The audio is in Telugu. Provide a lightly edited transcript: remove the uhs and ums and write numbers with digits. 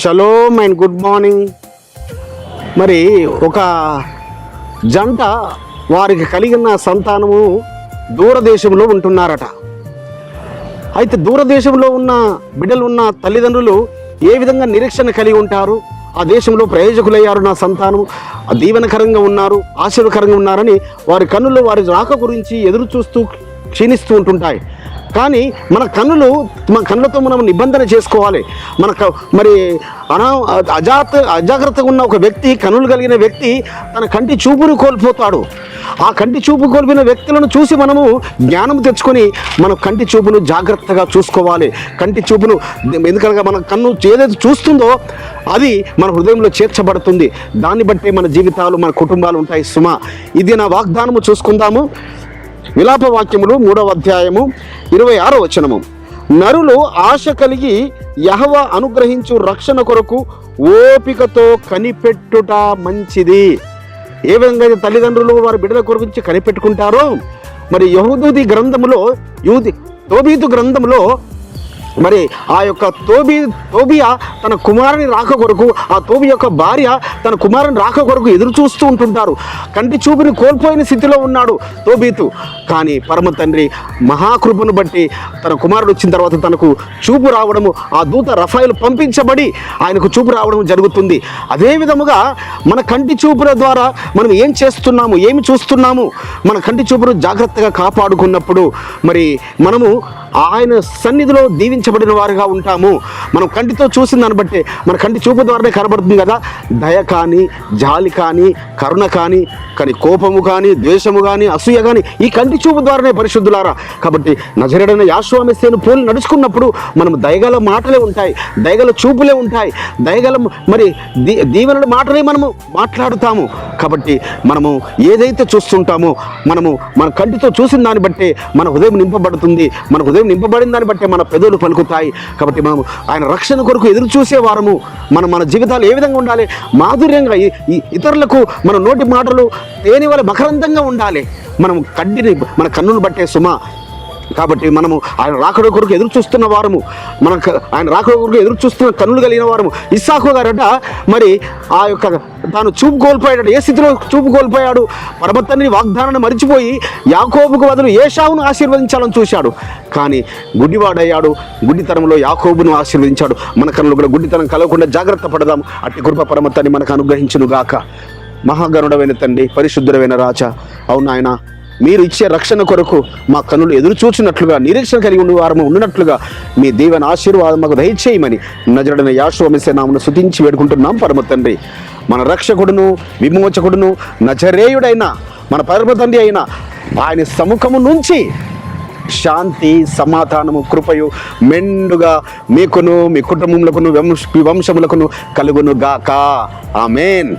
Shalom and good morning. మరి ఒక జంట వారికి కలిగిన సంతానము దూరదేశంలో ఉంటున్నారట. అయితే దూరదేశంలో ఉన్న బిడ్డలు ఉన్న తల్లిదండ్రులు ఏ విధంగా నిరీక్షణ కలిగి ఉంటారు? ఆ దేశంలో ప్రయోజకులయ్యారు, నా సంతానం దీవెనకరంగా ఉన్నారు, ఆశీర్వకరంగా ఉన్నారని వారి కన్నులు వారి రాక గురించి ఎదురు చూస్తూ క్షీణిస్తూ ఉంటుంటాయి. కానీ మన కన్నులతో మనం నిబంధన చేసుకోవాలి. మరి అజాగ్రత్తగా ఉన్న ఒక వ్యక్తి, కన్నులు కలిగిన వ్యక్తి తన కంటి చూపును కోల్పోతాడు. ఆ కంటి చూపు కోల్పోయిన వ్యక్తులను చూసి మనము జ్ఞానం తెచ్చుకొని మన కంటి చూపును జాగ్రత్తగా చూసుకోవాలి. కంటి చూపును, ఎందుకనగా మన కన్ను ఏదైతే చూస్తుందో అది మన హృదయంలో చేర్చబడుతుంది. దాన్ని బట్టే మన జీవితాలు, మన కుటుంబాలు ఉంటాయి. సుమా, ఇది నా వాగ్దానము. చూసుకుందాము. విలాప వాక్యములు 3వ అధ్యాయము 26వ వచనము. నరులు ఆశ కలిగి యెహోవా అనుగ్రహించు రక్షణ కొరకు ఓపికతో కనిపెట్టుట మంచిది. ఏ విధంగా అయితే తల్లిదండ్రులు వారి బిడ్డల కొరకు కనిపెట్టుకుంటారో, మరి తోబీతు గ్రంథంలో మరి ఆ యొక్క తోబియా తన కుమారుని రాక కొరకు, ఆ తోబి యొక్క భార్య తన కుమారుని రాక కొరకు ఎదురు చూస్తూ ఉంటుంటారు. కంటి చూపుని కోల్పోయిన స్థితిలో ఉన్నాడు తోబీతు. కానీ పరమ తండ్రి మహాకృపను బట్టి తన కుమారుడు వచ్చిన తర్వాత తనకు చూపు రావడము, ఆ దూత రఫాయిలు పంపించబడి ఆయనకు చూపు రావడం జరుగుతుంది. అదే విధముగా మన కంటి చూపుల ద్వారా మనం ఏం చేస్తున్నాము, ఏమి చూస్తున్నాము, మన కంటి చూపును జాగ్రత్తగా కాపాడుకున్నప్పుడు మరి మనము ఆయన సన్నిధిలో దీవించబడిన వారుగా ఉంటాము. మనం కంటితో చూసిన దాన్ని బట్టి మన కంటి చూపు ద్వారానే కనబడుతుంది కదా. దయ కానీ, జాలి కానీ, కరుణ కానీ కోపము కానీ, ద్వేషము కానీ, అసూయ కానీ ఈ కంటి చూపు ద్వారానే పరిశుద్ధులారా. కాబట్టి నజరేయుడైన యెహోవా మెస్సీయాను పోలి నడుచుకున్నప్పుడు మనం దయగల మాటలే ఉంటాయి, దయగల చూపులే ఉంటాయి, దయగల మరి దీవెనల మాటలే మనము మాట్లాడుతాము. కాబట్టి మనము ఏదైతే చూస్తుంటామో మనము మన కంటితో చూసిన దాన్ని బట్టే మన హృదయం నింపబడుతుంది. మన హృదయం నింపబడిన దాన్ని బట్టే మన పెదవులు పలుకుతాయి. కాబట్టి మనము ఆయన రక్షణ కొరకు ఎదురు చూసేవారము. మన జీవితాలు ఏ విధంగా ఉండాలి? మాధుర్యంగా, ఇతరులకు మన నోటి మాటలు తేనె వలె మకరందంగా ఉండాలి. మన కన్నును బట్టే సుమా. కాబట్టి మనము ఆయన రాకడ కొరకు ఎదురు చూస్తున్న వారము, ఆయన రాకడ కొరకు ఎదురు చూస్తున్న కన్నులు కలిగిన వారము. ఇస్సాకు గారట మరి ఆ యొక్క తాను చూపు కోల్పోయాడు. ఏ స్థితిలో చూపు కోల్పోయాడు? పరమ తండ్రి వాగ్దానాన్ని మరిచిపోయి యాకోబుకు బదులు ఏశావును ఆశీర్వదించాలని చూశాడు. కానీ గుడ్డివాడయ్యాడు. గుడ్డితనంలో యాకోబును ఆశీర్వదించాడు. మన కన్నులు కూడా గుడ్డితనం కలగకుండా జాగ్రత్త పడదాం. అట్టి కృప పరమ తండ్రి మనకు అనుగ్రహించును గాక. మహాగణుడమైన తండ్రి, పరిశుద్ధుడమైన రాజా, అవును ఆయన, మీరు ఇచ్చే రక్షణ కొరకు మా కన్నులు ఎదురు చూచినట్లుగా, నిరీక్షణ కలిగి ఉండి వారము ఉన్నట్లుగా మీ దీవెన ఆశీర్వాదం మాకు దయచేయమని నజరేయుడైన యెహోవా మెస్సీయా నామమున స్తుతించి వేడుకుంటున్నాం పరమ తండ్రి. మన రక్షకుడును విమోచకుడును నజరేయుడైన మన పరమ తండ్రి అయిన ఆయన సముఖము నుంచి శాంతి, సమాధానము, కృపయు మెండుగా మీకును, మీ కుటుంబములకును, వంశములకును కలుగును గాక. ఆమేన్.